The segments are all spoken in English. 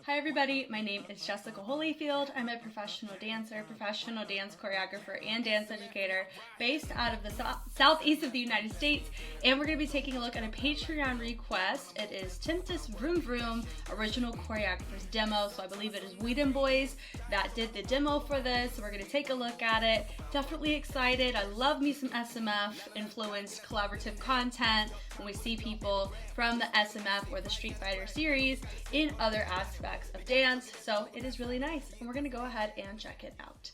Hi everybody, my name is Jessica Holyfield. I'm a professional dancer, professional dance choreographer, and dance educator based out of the southeast of the United States, and we're going to be taking a look at a Patreon request. It is TEMPEST Vroom Vroom original choreographer's demo, so I believe it is Widenboys that did the demo for this, so we're going to take a look at it. Definitely excited. I love me some SMF influenced collaborative content when we see people from the SMF or the Street Fighter series in other aspects of dance, so it is really nice, and we're gonna go ahead and check it out.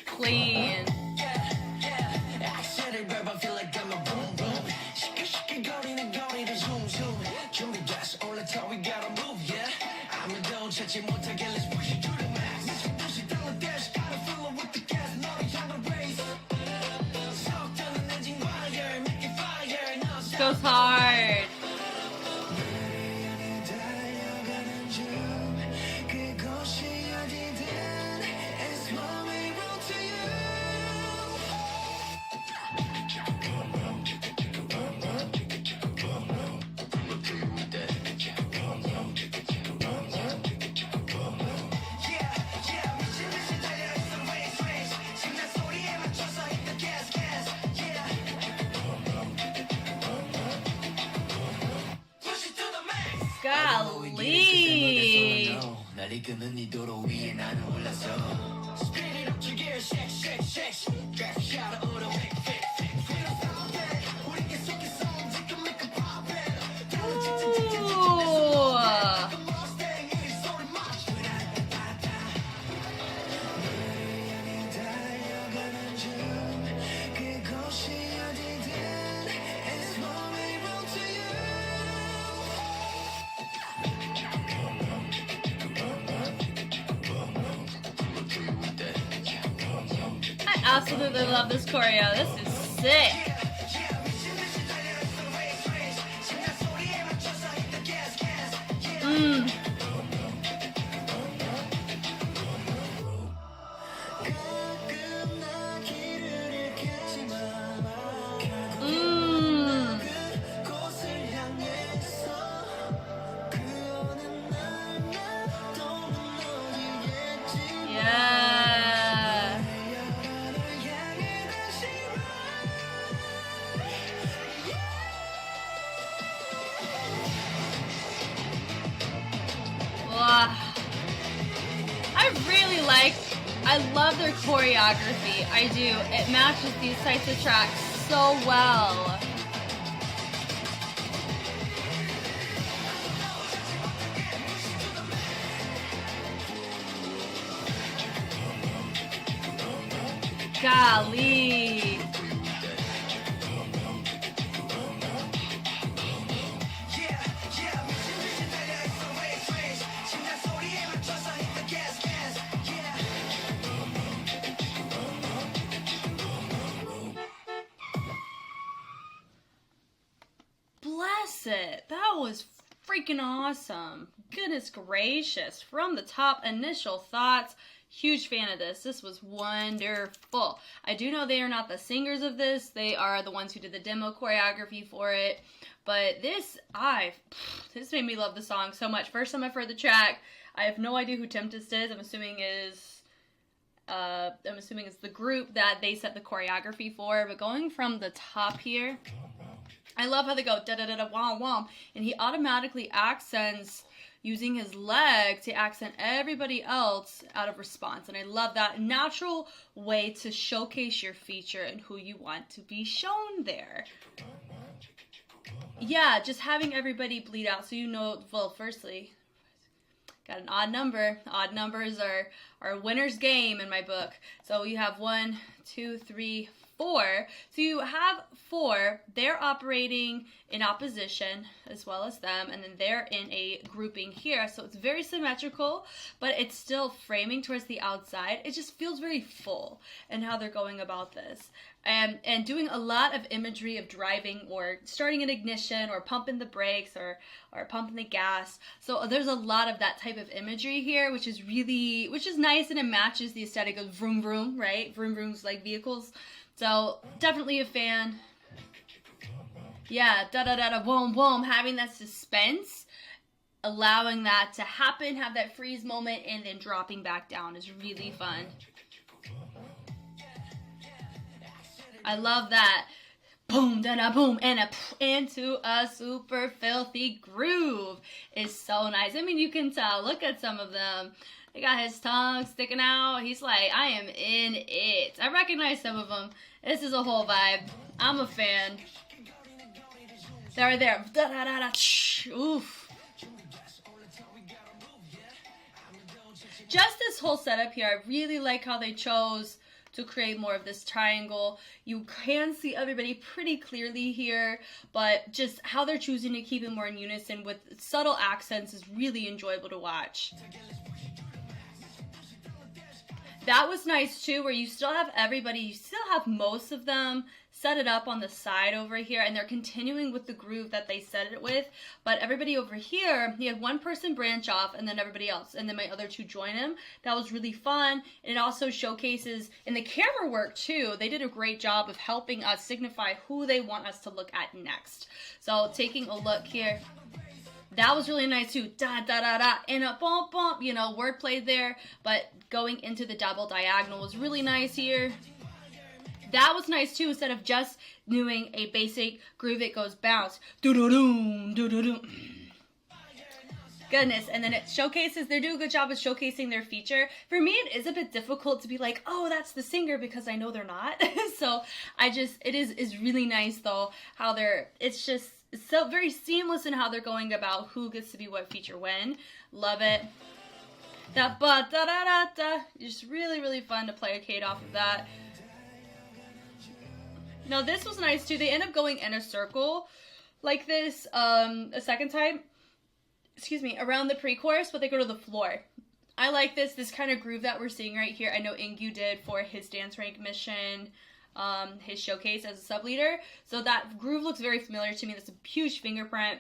Clean. Goes hard. Golly. I absolutely love this choreo. This is sick. I love their choreography. I do. It matches these types of tracks so well. Golly. Bless it. That was freaking awesome. Goodness gracious. From the top, initial thoughts. Huge fan of this. This was wonderful. I do know they are not the singers of this. They are the ones who did the demo choreography for it. But this made me love the song so much. First time I've heard the track. I have no idea who TEMPEST is. I'm assuming it's the group that they set the choreography for. But going from the top here, I love how they go da-da-da-da, wom-wom, and he automatically accents using his leg to accent everybody else out of response. And I love that natural way to showcase your feature and who you want to be shown there. Yeah, just having everybody bleed out so you know, well, firstly, got an odd number. Odd numbers are winner's game in my book. So you have 1, 2, 3, 4. So you have 4, they're operating in opposition as well as them, and then they're in a grouping here. So it's very symmetrical, but it's still framing towards the outside. It just feels very full in how they're going about this. And doing a lot of imagery of driving or starting an ignition or pumping the brakes or pumping the gas. So there's a lot of that type of imagery here, which is nice, and it matches the aesthetic of Vroom Vroom, right? Vroom Vroom's like vehicles. So definitely a fan. Yeah, da-da-da-da, boom, boom, having that suspense, allowing that to happen, have that freeze moment, and then dropping back down is really fun. I love that. Boom, da-da, boom, and into a super filthy groove is so nice. I mean, you can tell. Look at some of them. They got his tongue sticking out. He's like, I am in it. I recognize some of them. This is a whole vibe. I'm a fan. They're right there. Da-da-da-da. Oof. Just this whole setup here, I really like how they chose to create more of this triangle. You can see everybody pretty clearly here, but just how they're choosing to keep it more in unison with subtle accents is really enjoyable to watch. That was nice too, where you still have everybody, you still have most of them set it up on the side over here, and they're continuing with the groove that they set it with, but everybody over here, he had one person branch off and then everybody else, and then my other 2 join him. That was really fun, and it also showcases, in the camera work too, they did a great job of helping us signify who they want us to look at next. So taking a look here, that was really nice too, da da da da, and a bump bump, you know, wordplay there, but going into the double diagonal was really nice here. That was nice too, instead of just doing a basic groove, it goes bounce, doo-doo-doom, doo-doo-doom. Goodness, and then it showcases, they do a good job of showcasing their feature. For me, it is a bit difficult to be like, oh, that's the singer, because I know they're not. So it is really nice though, how it's so very seamless in how they're going about who gets to be what feature when. Love it. That ba da da da da, just really, really fun to play a Kate off of that. Now this was nice too. They end up going in a circle like this a second time, around the pre-chorus, but they go to the floor. I like this kind of groove that we're seeing right here. I know Ingu did for his dance rank mission, his showcase as a sub leader. So that groove looks very familiar to me. That's a huge fingerprint.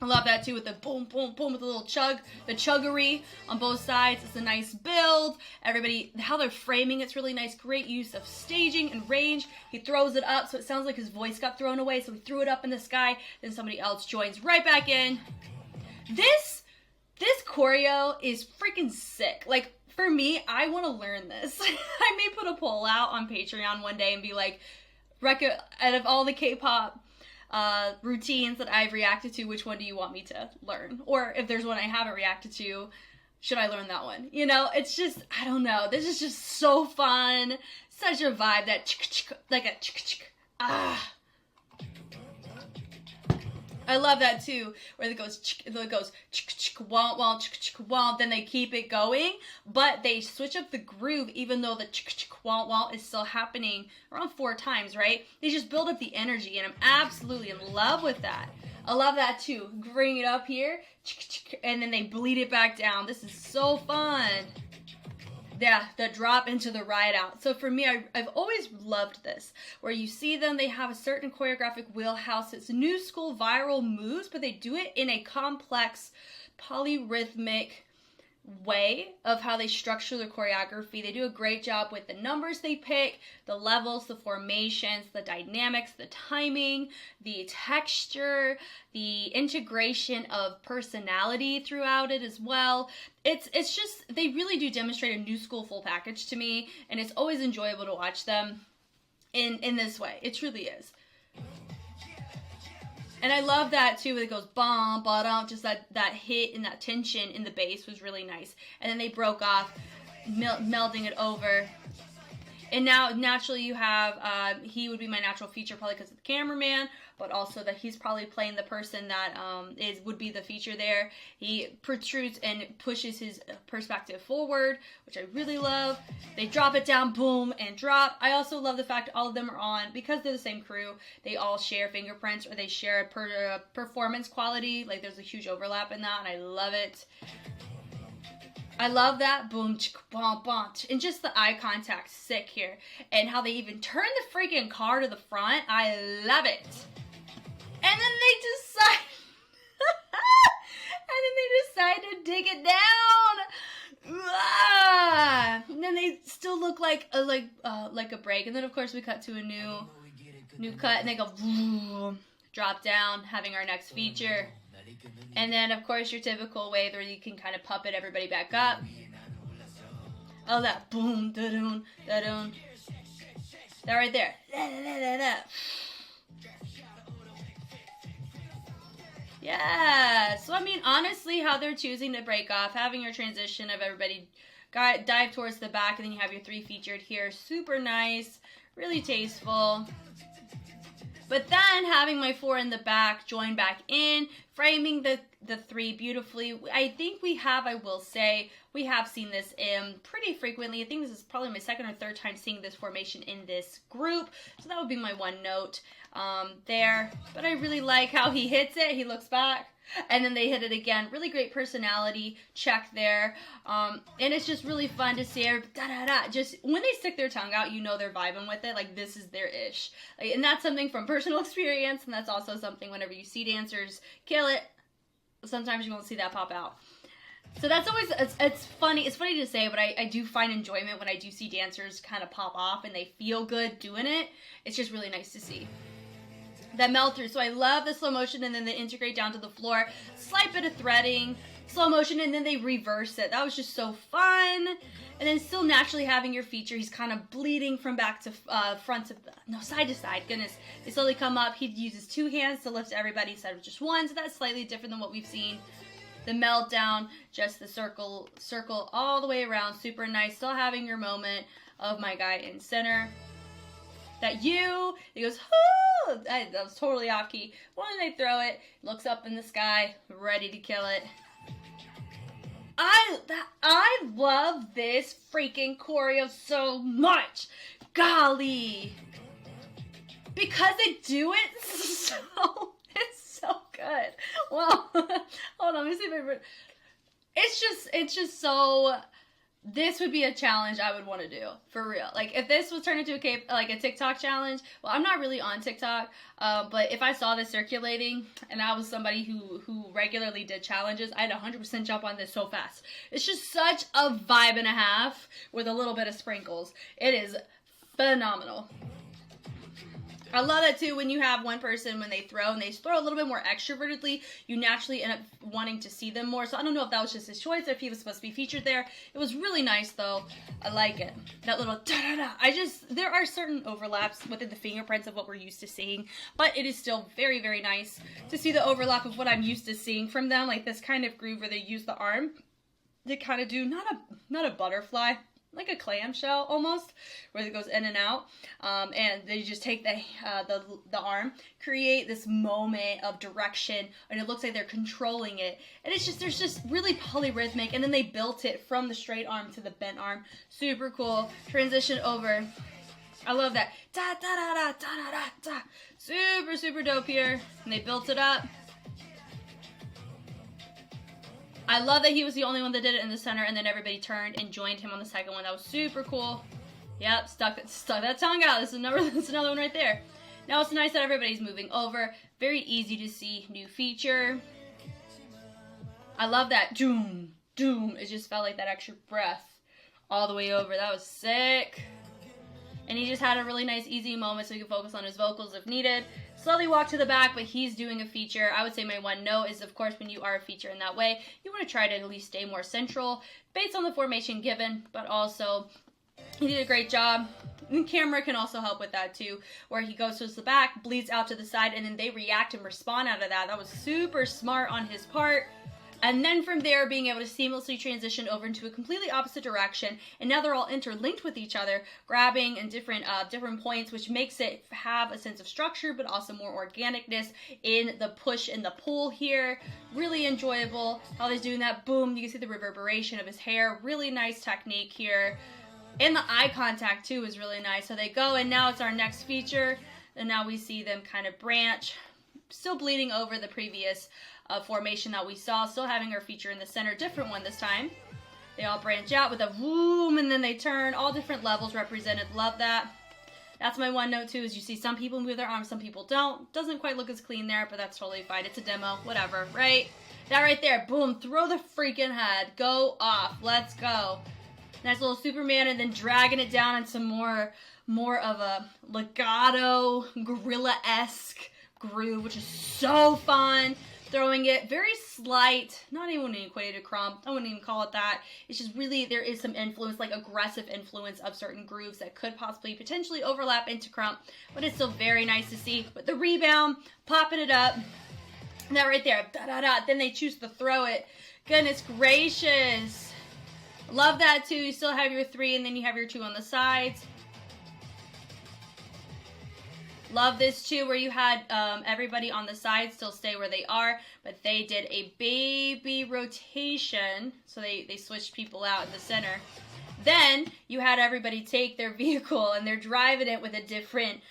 I love that too, with the boom, boom, boom, with the little chug, the chuggery on both sides. It's a nice build. Everybody, how they're framing, it's really nice. Great use of staging and range. He throws it up, so it sounds like his voice got thrown away, so he threw it up in the sky. Then somebody else joins right back in. This choreo is freaking sick. Like, for me, I want to learn this. I may put a poll out on Patreon one day and be like, out of all the K-pop routines that I've reacted to, which one do you want me to learn? Or if there's one I haven't reacted to, should I learn that one? You know, it's just, I don't know. This is just so fun. Such a vibe, that like a ah. I love that too, where it goes wah wah wah, then they keep it going, but they switch up the groove even though the wah wah is still happening around 4 times, right? They just build up the energy, and I'm absolutely in love with that. I love that too. Bring it up here, and then they bleed it back down. This is so fun. Yeah, the drop into the ride out. So for me, I've always loved this, where you see them, they have a certain choreographic wheelhouse. It's new school viral moves, but they do it in a complex, polyrhythmic way of how they structure their choreography. They do a great job with the numbers they pick, the levels, the formations, the dynamics, the timing, the texture, the integration of personality throughout it as well. It's just, they really do demonstrate a new school full package to me, and it's always enjoyable to watch them in this way. It truly is. And I love that too, when it goes bum, ba-dum, just that hit and that tension in the bass was really nice. And then they broke off, melding it over. And now, naturally, you have, he would be my natural feature probably because of the cameraman, but also that he's probably playing the person that would be the feature there. He protrudes and pushes his perspective forward, which I really love. They drop it down, boom, and drop. I also love the fact all of them are on, because they're the same crew, they all share fingerprints, or they share a performance quality. Like, there's a huge overlap in that, and I love it. I love that. Boom, chicka, bom, bom. And just the eye contact, sick here. And how they even turn the freaking car to the front. I love it. And then they decide... to dig it down. And then they still look like a break. And then, of course, we cut to a new cut. And they go... drop down, having our next feature. And then, of course, your typical way where you can kind of puppet everybody back up. Oh, that boom, da-doon, da-doon. That right there. Da-da-da-da-da. Yeah. So, I mean, honestly, how they're choosing to break off, having your transition of everybody dive towards the back, and then you have your 3 featured here. Super nice. Really tasteful. But then having my 4 in the back join back in, framing the 3 beautifully. I think I will say, we have seen this pretty frequently. I think this is probably my 2nd or 3rd time seeing this formation in this group. So that would be my one note there. But I really like how he hits it. He looks back. And then they hit it again. Really great personality check there. And it's just really fun to see da-da-da. Just when they stick their tongue out, you know they're vibing with it. Like, this is their ish. Like, and that's something from personal experience. And that's also something whenever you see dancers kill it, sometimes you won't see that pop out. So that's always, it's funny. It's funny to say, but I do find enjoyment when I do see dancers kind of pop off and they feel good doing it. It's just really nice to see. That melt through. So I love the slow motion, and then they integrate down to the floor. Slight bit of threading, slow motion, and then they reverse it. That was just so fun. And then still naturally having your feature. He's kind of bleeding from back to front to, no, side to side. Goodness. They slowly come up. He uses 2 hands to lift everybody instead of just 1. So that's slightly different than what we've seen. The meltdown, just the circle all the way around. Super nice. Still having your moment of my guy in center. He goes, oh, that was totally off key. When they throw it, looks up in the sky, ready to kill it. I love this freaking choreo so much. Golly. Because they do it it's so good. Well, hold on, let me see if I... It's just so... This would be a challenge I would want to do, for real. Like, if this was turned into a TikTok challenge, well, I'm not really on TikTok, but if I saw this circulating, and I was somebody who regularly did challenges, I'd 100% jump on this so fast. It's just such a vibe and a half with a little bit of sprinkles. It is phenomenal. I love that too when you have one person, when they throw a little bit more extrovertedly, you naturally end up wanting to see them more. So I don't know if that was just his choice, if he was supposed to be featured there. It was really nice though. I like it. That little da-da-da. There are certain overlaps within the fingerprints of what we're used to seeing, but it is still very, very nice to see the overlap of what I'm used to seeing from them. Like this kind of groove where they use the arm to kind of do, not a butterfly, like a clamshell almost, where it goes in and out, and they just take the arm, create this moment of direction, and it looks like they're controlling it, and there's just really polyrhythmic, and then they built it from the straight arm to the bent arm. Super cool. Transition over. I love that. Da da da da da da da. Super, super dope here, and they built it up. I love that he was the only one that did it in the center, and then everybody turned and joined him on the second one. That was super cool. Yep, stuck that tongue out. This is another one right there. Now it's nice that everybody's moving over. Very easy to see. New feature. I love that. Doom, doom. It just felt like that extra breath all the way over. That was sick. And he just had a really nice, easy moment so he could focus on his vocals if needed. Slowly walk to the back, but he's doing a feature. I would say my one note is, of course, when you are a feature in that way, you want to try to at least stay more central based on the formation given, but also he did a great job. And camera can also help with that too, where he goes towards the back, bleeds out to the side, and then they react and respond out of that. That was super smart on his part. And then from there, being able to seamlessly transition over into a completely opposite direction. And now they're all interlinked with each other, grabbing in different points, which makes it have a sense of structure, but also more organicness in the push and the pull here. Really enjoyable how he's doing that. Boom, you can see the reverberation of his hair. Really nice technique here. And the eye contact too is really nice. So they go, and now it's our next feature. And now we see them kind of branch, still bleeding over the previous formation that we saw, still having our feature in the center, different one this time. They all branch out with a vroom, and then they turn, all different levels represented. Love that. That's my one note too, is you see some people move their arms, some people don't. Doesn't quite look as clean there, but that's totally fine. It's a demo, whatever, right? That right there, boom, throw the freaking head, go off, let's go. Nice little Superman, and then dragging it down in some more of a legato, gorilla-esque groove, which is so fun. Throwing it very slight, not even equated to crump, I wouldn't even call it that. It's just really, there is some influence, like aggressive influence of certain grooves that could possibly potentially overlap into crump, but it's still very nice to see. With the rebound, popping it up, that right there, da-da-da, then they choose to throw it. Goodness gracious. Love that too. You still have your 3, and then you have your 2 on the sides. Love this too, where you had everybody on the side still stay where they are, but they did a baby rotation, so they switched people out in the center. Then you had everybody take their vehicle, and they're driving it with a different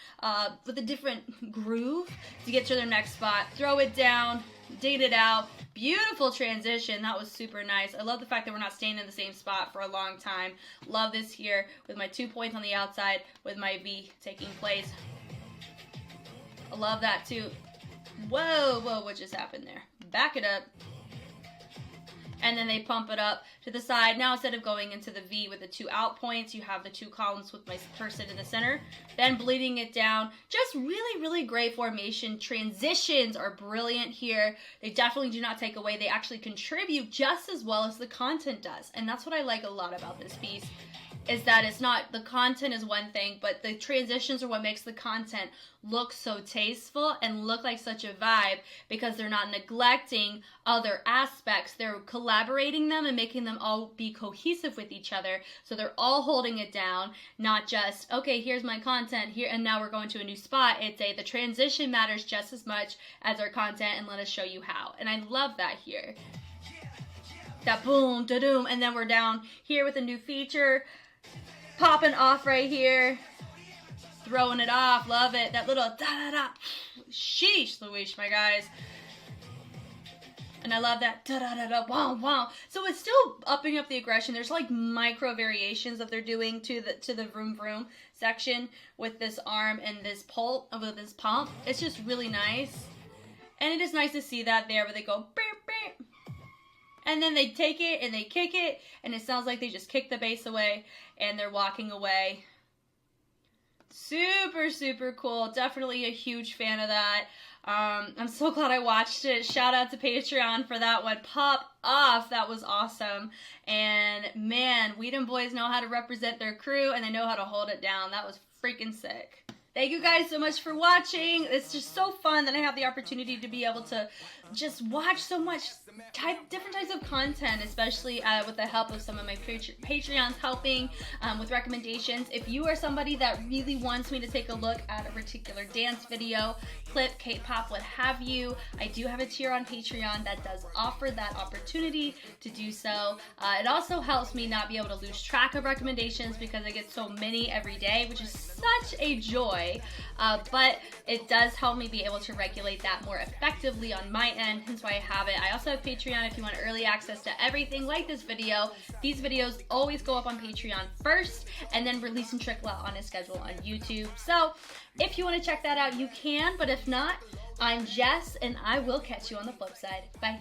groove to get to their next spot. Throw it down, dig it out. Beautiful transition. That was super nice. I love the fact that we're not staying in the same spot for a long time. Love this here with my 2 points on the outside with my V taking place. I love that too. Whoa, what just happened there? Back it up. And then they pump it up to the side. Now instead of going into the V with the 2 out points, you have the 2 columns with my person in the center. Then bleeding it down. Just really, really great formation. Transitions are brilliant here. They definitely do not take away. They actually contribute just as well as the content does. And that's what I like a lot about this piece, is that it's not, the content is one thing, but the transitions are what makes the content look so tasteful and look like such a vibe, because they're not neglecting other aspects. They're collaborating them and making them all be cohesive with each other. So they're all holding it down, not just, okay, here's my content here, and now we're going to a new spot. It's the transition matters just as much as our content, and let us show you how. And I love that here. That boom, da-doom, and then we're down here with a new feature. Popping off right here. Throwing it off. Love it. That little da-da-da. Sheesh, Louise, my guys. And I love that da-da-da-da. Wow, wow. So it's still upping up the aggression. There's like micro variations that they're doing to the Vroom Vroom section with this arm and this pull, with this pump. It's just really nice. And it is nice to see that there where they go beep, beep. And then they take it and they kick it, and it sounds like they just kick the bass away and they're walking away. Super, super cool. Definitely a huge fan of that. I'm so glad I watched it. Shout out to Patreon for that one. Pop off. That was awesome. And man, widomboyz know how to represent their crew, and they know how to hold it down. That was freaking sick. Thank you guys so much for watching. It's just so fun that I have the opportunity to be able to just watch so much different types of content, especially with the help of some of my Patreons helping with recommendations. If you are somebody that really wants me to take a look at a particular dance video, clip, K-pop, what have you, I do have a tier on Patreon that does offer that opportunity to do so. It also helps me not be able to lose track of recommendations because I get so many every day, which is such a joy. But it does help me be able to regulate that more effectively on my end, hence why I have it. I also have Patreon if you want early access to everything like this video. These videos always go up on Patreon first, and then release and trickle out on a schedule on YouTube. So if you want to check that out, you can, but if not, I'm Jess, and I will catch you on the flip side. Bye.